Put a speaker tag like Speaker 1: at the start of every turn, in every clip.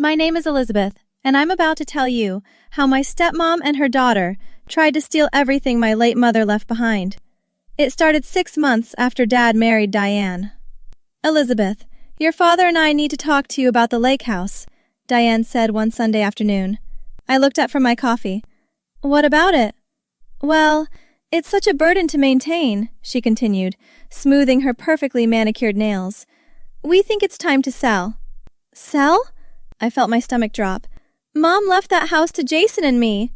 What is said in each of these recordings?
Speaker 1: My name is Elizabeth, and I'm about to tell you how my stepmom and her daughter tried to steal everything my late mother left behind. It started 6 months after Dad married Diane. Elizabeth, your father and I need to talk to you about the lake house, Diane said one Sunday afternoon. I looked up from my coffee. What about it? Well, it's such a burden to maintain, she continued, smoothing her perfectly manicured nails. We think it's time to sell. Sell? I felt my stomach drop. Mom left that house to Jason and me.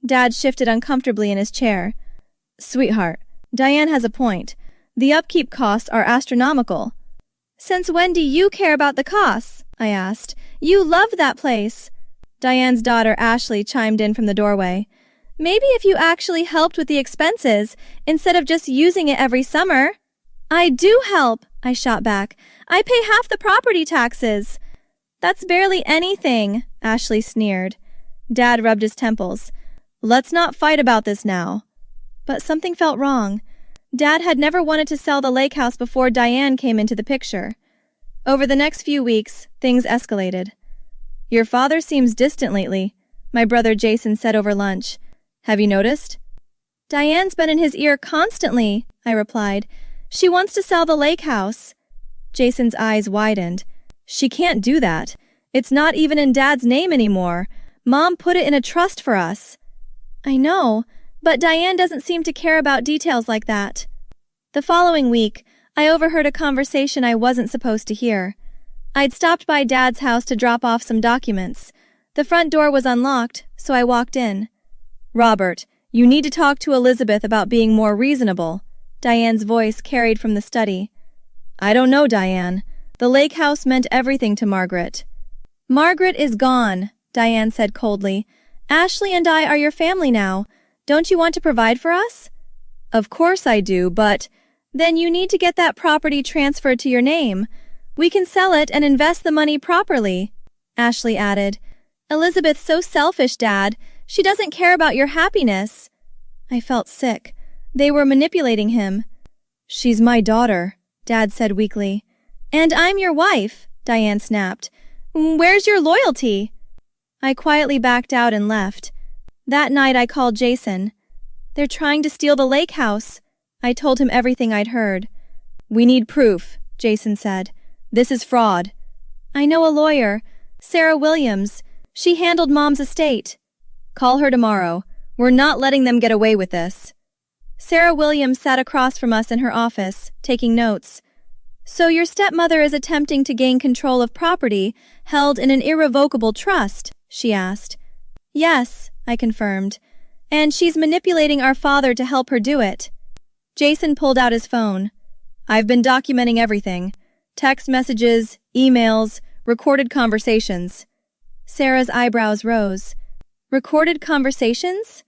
Speaker 1: Dad shifted uncomfortably in his chair. Sweetheart, Diane has a point. The upkeep costs are astronomical. Since when do you care about the costs? I asked. You love that place. Diane's daughter Ashley chimed in from the doorway. Maybe if you actually helped with the expenses, instead of just using it every summer. I do help, I shot back. I pay half the property taxes. That's barely anything, Ashley sneered. Dad rubbed his temples. Let's not fight about this now. But something felt wrong. Dad had never wanted to sell the lake house before Diane came into the picture. Over the next few weeks, things escalated. Your father seems distant lately, my brother Jason said over lunch. Have you noticed? Diane's been in his ear constantly, I replied. She wants to sell the lake house. Jason's eyes widened. She can't do that. It's not even in Dad's name anymore. Mom put it in a trust for us. I know, but Diane doesn't seem to care about details like that. The following week, I overheard a conversation I wasn't supposed to hear. I'd stopped by Dad's house to drop off some documents. The front door was unlocked, so I walked in. Robert, you need to talk to Elizabeth about being more reasonable. Diane's voice carried from the study. I don't know, Diane. The lake house meant everything to Margaret. Margaret is gone, Diane said coldly. Ashley and I are your family now. Don't you want to provide for us? Of course I do, but then you need to get that property transferred to your name. We can sell it and invest the money properly, Ashley added. Elizabeth's so selfish, Dad. She doesn't care about your happiness. I felt sick. They were manipulating him. She's my daughter, Dad said weakly. And I'm your wife, Diane snapped. Where's your loyalty? I quietly backed out and left. That night I called Jason. They're trying to steal the lake house. I told him everything I'd heard. We need proof, Jason said. This is fraud. I know a lawyer, Sarah Williams. She handled Mom's estate. Call her tomorrow. We're not letting them get away with this. Sarah Williams sat across from us in her office, taking notes. So your stepmother is attempting to gain control of property held in an irrevocable trust, she asked. Yes, I confirmed. And she's manipulating our father to help her do it. Jason pulled out his phone. I've been documenting everything. Text messages, emails, recorded conversations. Sarah's eyebrows rose. Recorded conversations?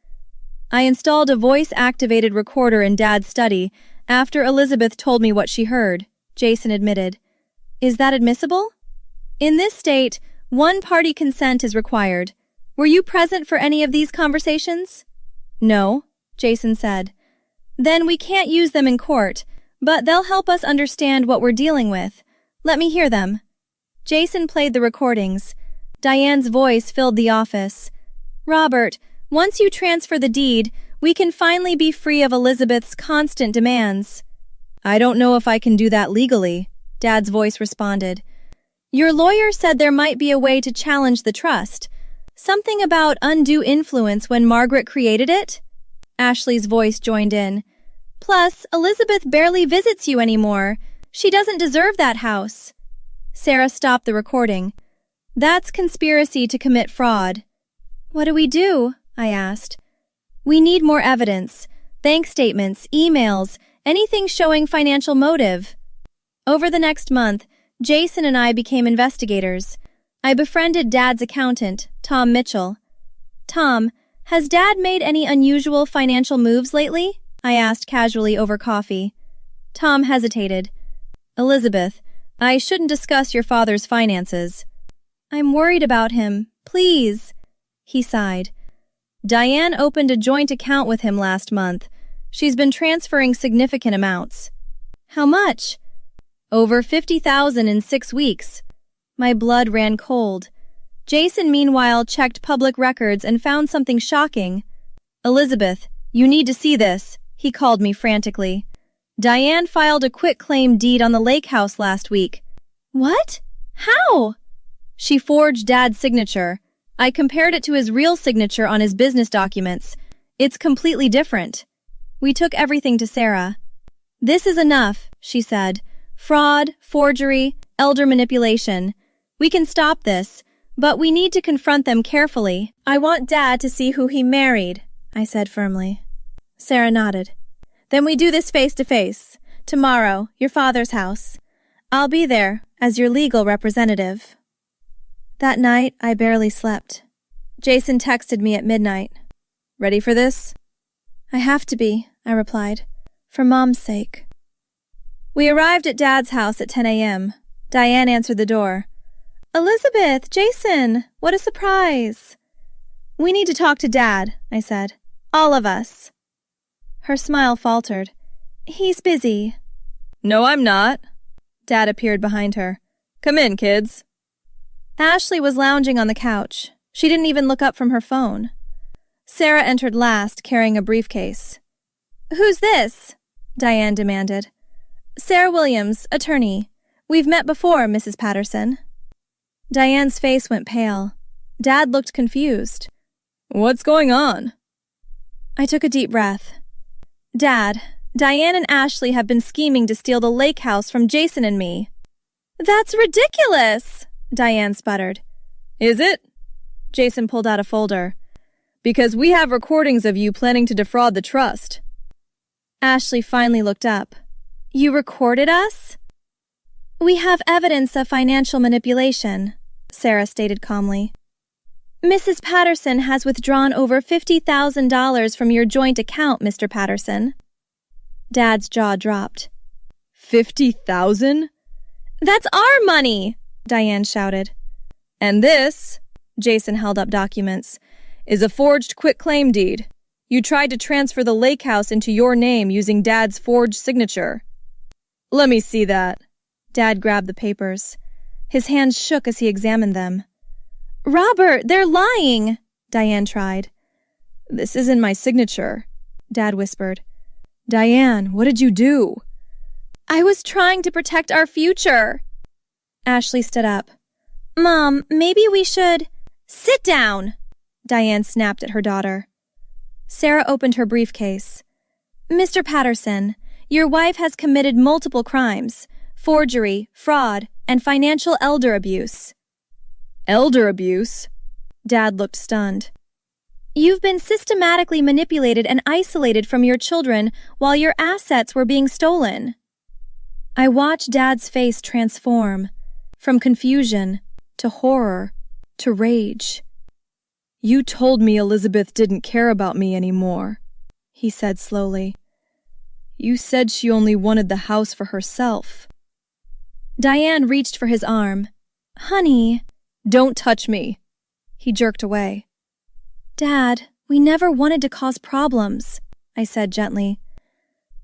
Speaker 1: I installed a voice-activated recorder in Dad's study after Elizabeth told me what she heard, Jason admitted. Is that admissible? In this state, one-party consent is required. Were you present for any of these conversations? No, Jason said. Then we can't use them in court, but they'll help us understand what we're dealing with. Let me hear them. Jason played the recordings. Diane's voice filled the office. Robert, once you transfer the deed, we can finally be free of Elizabeth's constant demands. I don't know if I can do that legally, Dad's voice responded. Your lawyer said there might be a way to challenge the trust. Something about undue influence when Margaret created it? Ashley's voice joined in. Plus, Elizabeth barely visits you anymore. She doesn't deserve that house. Sarah stopped the recording. That's conspiracy to commit fraud. What do we do? I asked. We need more evidence. Bank statements, emails, anything showing financial motive. Over the next month, Jason and I became investigators. I befriended Dad's accountant, Tom Mitchell. Tom, has Dad made any unusual financial moves lately? I asked casually over coffee. Tom hesitated. Elizabeth, I shouldn't discuss your father's finances. I'm worried about him. Please. He sighed. Diane opened a joint account with him last month. She's been transferring significant amounts. How much? Over $50,000 in 6 weeks. My blood ran cold. Jason, meanwhile, checked public records and found something shocking. "Elizabeth, you need to see this," he called me frantically. "Diane filed a quitclaim deed on the lake house last week." "What? How?" "She forged Dad's signature. I compared it to his real signature on his business documents. It's completely different." We took everything to Sarah. "This is enough," she said. "Fraud, forgery, elder manipulation. We can stop this, but we need to confront them carefully." "I want Dad to see who he married," I said firmly. Sarah nodded. "Then we do this face to face. Tomorrow, your father's house. I'll be there as your legal representative." That night, I barely slept. Jason texted me at midnight. "Ready for this?" "I have to be," I replied, "for Mom's sake." We arrived at Dad's house at 10 a.m. Diane answered the door. "Elizabeth, Jason, what a surprise." "We need to talk to Dad," I said. "All of us." Her smile faltered. "He's busy."
Speaker 2: "No, I'm not." Dad appeared behind her. "Come in, kids."
Speaker 1: Ashley was lounging on the couch. She didn't even look up from her phone. Sarah entered last, carrying a briefcase. "Who's this?" Diane demanded. "Sarah Williams, attorney. We've met before, Mrs. Patterson." Diane's face went pale. Dad looked confused.
Speaker 2: "What's going on?"
Speaker 1: I took a deep breath. "Dad, Diane and Ashley have been scheming to steal the lake house from Jason and me." "That's ridiculous!" Diane sputtered.
Speaker 2: "Is it?"
Speaker 1: Jason pulled out a folder.
Speaker 2: "Because we have recordings of you planning to defraud the trust."
Speaker 1: Ashley finally looked up. "You recorded us?" "We have evidence of financial manipulation," Sarah stated calmly. "Mrs. Patterson has withdrawn over $50,000 from your joint account, Mr. Patterson." Dad's jaw dropped.
Speaker 2: 50,000?
Speaker 1: "That's our money!" Diane shouted.
Speaker 2: "And this," Jason held up documents, "is a forged quitclaim deed. You tried to transfer the lake house into your name using Dad's forged signature." "Let me see that."
Speaker 1: Dad grabbed the papers. His hands shook as he examined them. "Robert, they're lying!" Diane tried.
Speaker 2: "This isn't my signature," Dad whispered. "Diane, what did you do?"
Speaker 1: "I was trying to protect our future." Ashley stood up. "Mom, maybe we should—" "Sit down!" Diane snapped at her daughter. Sarah opened her briefcase. "Mr. Patterson, your wife has committed multiple crimes: forgery, fraud, and financial elder abuse."
Speaker 2: "Elder abuse?"
Speaker 1: Dad looked stunned. "You've been systematically manipulated and isolated from your children while your assets were being stolen." I watched Dad's face transform, from confusion to horror to rage.
Speaker 2: "You told me Elizabeth didn't care about me anymore," he said slowly. "You said she only wanted the house for herself."
Speaker 1: Diane reached for his arm. "Honey."
Speaker 2: "Don't touch me."
Speaker 1: He jerked away. "Dad, we never wanted to cause problems," I said gently.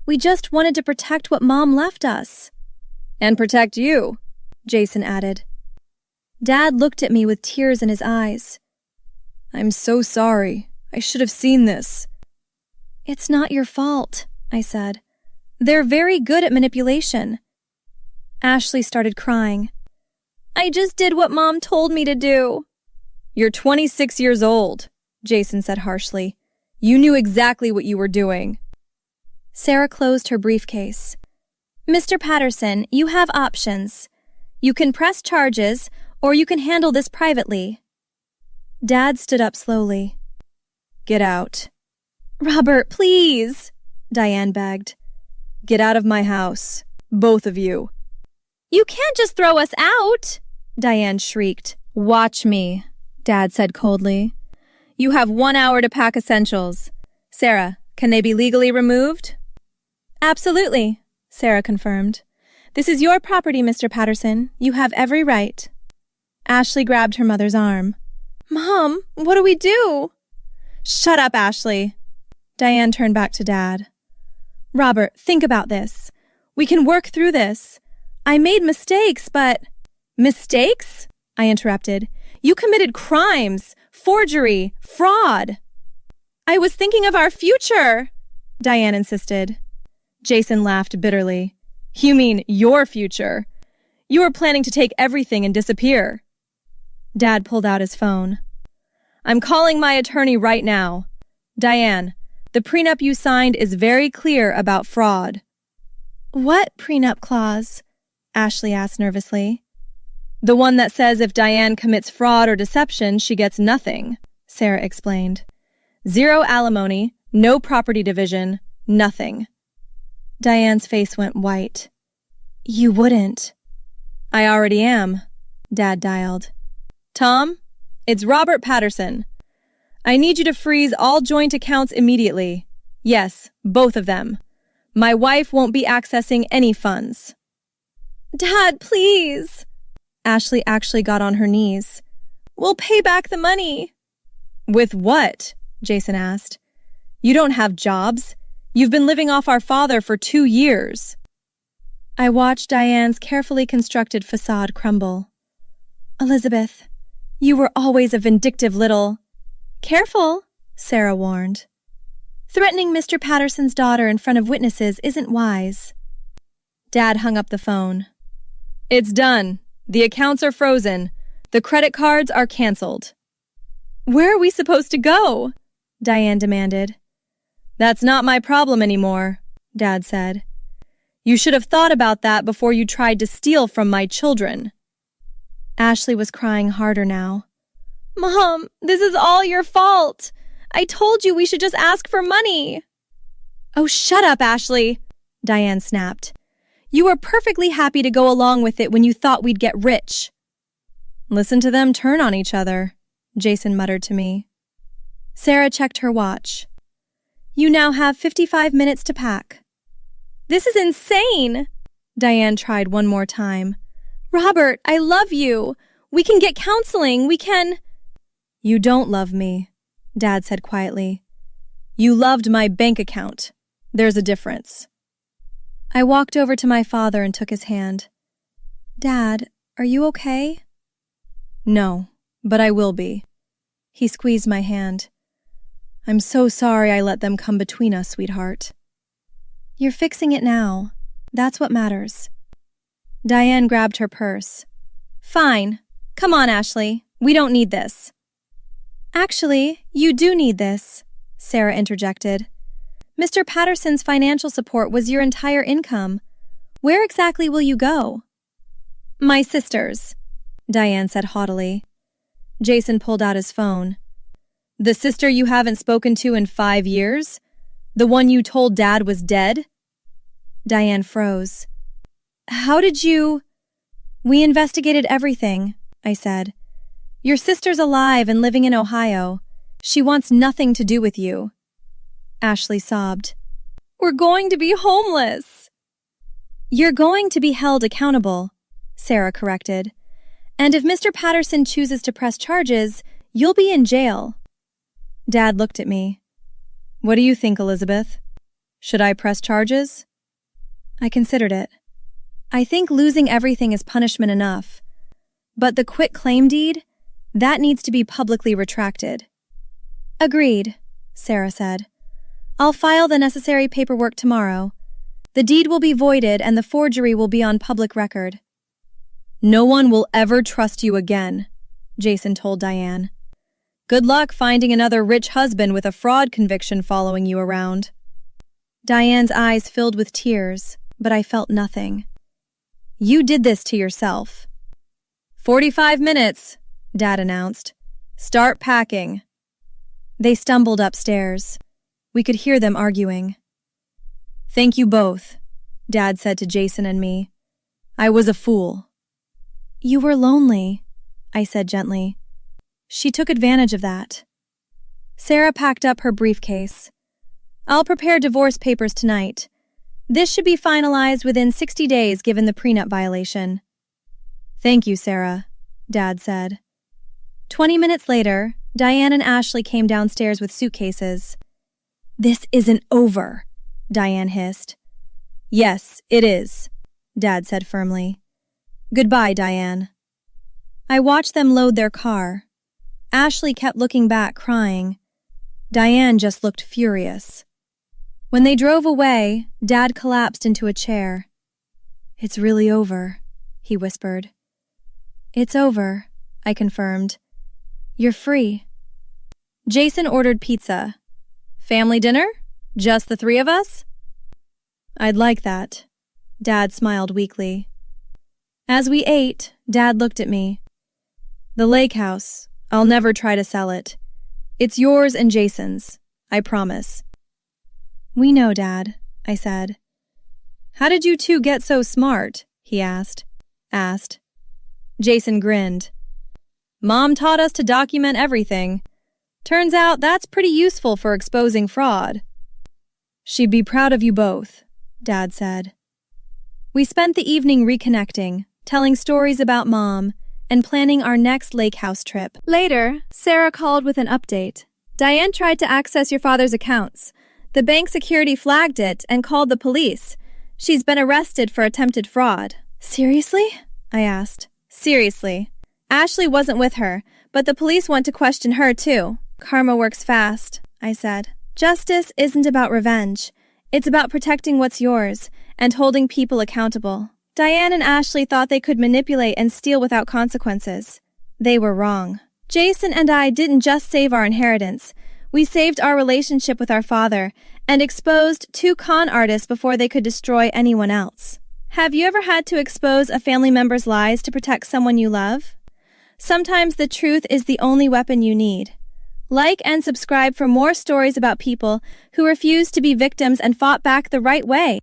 Speaker 1: "We just wanted to protect what Mom left us."
Speaker 2: "And protect you,"
Speaker 1: Jason added. Dad looked at me with tears in his eyes.
Speaker 2: "I'm so sorry. I should have seen this."
Speaker 1: "It's not your fault," I said. "They're very good at manipulation." Ashley started crying. "I just did what Mom told me to do."
Speaker 2: "You're 26 years old," Jason said harshly. "You knew exactly what you were doing."
Speaker 1: Sarah closed her briefcase. "Mr. Patterson, you have options. You can press charges, or you can handle this privately." Dad stood up slowly.
Speaker 2: "Get out."
Speaker 1: "Robert, please," Diane begged.
Speaker 2: "Get out of my house, both of you."
Speaker 1: "You can't just throw us out," Diane shrieked.
Speaker 2: "Watch me," Dad said coldly. "You have 1 hour to pack essentials. Sarah, can they be legally removed?"
Speaker 1: "Absolutely," Sarah confirmed. "This is your property, Mr. Patterson. You have every right." Ashley grabbed her mother's arm. "Mom, what do we do?" "Shut up, Ashley." Diane turned back to Dad. "Robert, think about this. We can work through this. I made mistakes, but—" "Mistakes?" I interrupted.
Speaker 2: You committed crimes, forgery, fraud. I was thinking of our future, Diane insisted. Jason laughed bitterly. You mean your future? You were planning to take everything and disappear. Dad pulled out his phone. I'm calling my attorney right now. Diane, the prenup you signed is very clear about fraud.
Speaker 1: What prenup clause? Ashley asked nervously.
Speaker 2: The one that says if Diane commits fraud or deception, she gets nothing, Sarah explained. 0 alimony, no property division, nothing.
Speaker 1: Diane's face went white. You wouldn't.
Speaker 2: I already am, Dad dialed. Tom, it's Robert Patterson. I need you to freeze all joint accounts immediately. Yes, both of them. My wife won't be accessing any funds.
Speaker 1: Dad, please. Ashley actually got on her knees. We'll pay back the money.
Speaker 2: With what? Jason asked. You don't have jobs. You've been living off our father for 2 years.
Speaker 1: I watched Diane's carefully constructed facade crumble. Elizabeth, you were always a vindictive little... Careful, Sarah warned. Threatening Mr. Patterson's daughter in front of witnesses isn't wise.
Speaker 2: Dad hung up the phone. It's done. The accounts are frozen. The credit cards are canceled.
Speaker 1: Where are we supposed to go? Diane demanded.
Speaker 2: That's not my problem anymore, Dad said. You should have thought about that before you tried to steal from my children.
Speaker 1: Ashley was crying harder now. Mom, this is all your fault. I told you we should just ask for money.
Speaker 2: Oh, shut up, Ashley, Diane snapped. You were perfectly happy to go along with it when you thought we'd get rich. Listen to them turn on each other, Jason muttered to me.
Speaker 1: Sarah checked her watch. You now have 55 minutes to pack. This is insane, Diane tried one more time. Robert, I love you. We can get counseling. We can...
Speaker 2: You don't love me, Dad said quietly. You loved my bank account. There's a difference.
Speaker 1: I walked over to my father and took his hand. Dad, are you okay?
Speaker 2: No, but I will be.
Speaker 1: He squeezed my hand.
Speaker 2: I'm so sorry I let them come between us, sweetheart.
Speaker 1: You're fixing it now. That's what matters.
Speaker 2: Diane grabbed her purse. Fine. Come on, Ashley. We don't need this.
Speaker 1: Actually, you do need this, Sarah interjected. Mr. Patterson's financial support was your entire income. Where exactly will you go?
Speaker 2: My sister's, Diane said haughtily. Jason pulled out his phone. The sister you haven't spoken to in 5 years? The one you told Dad was dead?
Speaker 1: Diane froze.
Speaker 2: How did you...
Speaker 1: We investigated everything, I said. Your sister's alive and living in Ohio. She wants nothing to do with you.
Speaker 2: Ashley sobbed.
Speaker 1: We're going to be homeless. You're going to be held accountable, Sarah corrected. And if Mr. Patterson chooses to press charges, you'll be in jail.
Speaker 2: Dad looked at me. What do you think, Elizabeth? Should I press charges?
Speaker 1: I considered it. I think losing everything is punishment enough. But the quitclaim deed, that needs to be publicly retracted. Agreed, Sarah said. I'll file the necessary paperwork tomorrow. The deed will be voided and the forgery will be on public record.
Speaker 2: No one will ever trust you again, Jason told Diane. Good luck finding another rich husband with a fraud conviction following you around.
Speaker 1: Diane's eyes filled with tears, but I felt nothing.
Speaker 2: You did this to yourself. 45 minutes, Dad announced. Start packing.
Speaker 1: They stumbled upstairs. We could hear them arguing.
Speaker 2: Thank you both, Dad said to Jason and me. I was a fool.
Speaker 1: You were lonely, I said gently. She took advantage of that. Sarah packed up her briefcase. I'll prepare divorce papers tonight. This should be finalized within 60 days given the prenup violation.
Speaker 2: Thank you, Sarah, Dad said.
Speaker 1: 20 minutes later, Diane and Ashley came downstairs with suitcases. This isn't over, Diane hissed.
Speaker 2: Yes, it is, Dad said firmly. Goodbye, Diane.
Speaker 1: I watched them load their car. Ashley kept looking back, crying. Diane just looked furious. When they drove away, Dad collapsed into a chair. "It's really over," he whispered. "It's over," I confirmed. "You're free." Jason ordered pizza. "Family dinner? Just the three of us?" "I'd like that." Dad smiled weakly. As we ate, Dad looked at me. "The lake house. I'll never try to sell it. It's yours and Jason's, I promise." "We know, Dad," I said. "How did you two get so smart?" he asked. Jason grinned. "Mom taught us to document everything. Turns out that's pretty useful for exposing fraud." "She'd be proud of you both," Dad said. We spent the evening reconnecting, telling stories about Mom, and planning our next lake house trip. Later, Sarah called with an update. "Diane tried to access your father's accounts. The bank security flagged it and called the police. She's been arrested for attempted fraud." "Seriously?" I asked. "Seriously. Ashley wasn't with her, but the police want to question her too. Karma works fast," I said. "Justice isn't about revenge. It's about protecting what's yours and holding people accountable." Diane and Ashley thought they could manipulate and steal without consequences. They were wrong. Jason and I didn't just save our inheritance. We saved our relationship with our father and exposed 2 con artists before they could destroy anyone else. Have you ever had to expose a family member's lies to protect someone you love? Sometimes the truth is the only weapon you need. Like and subscribe for more stories about people who refused to be victims and fought back the right way.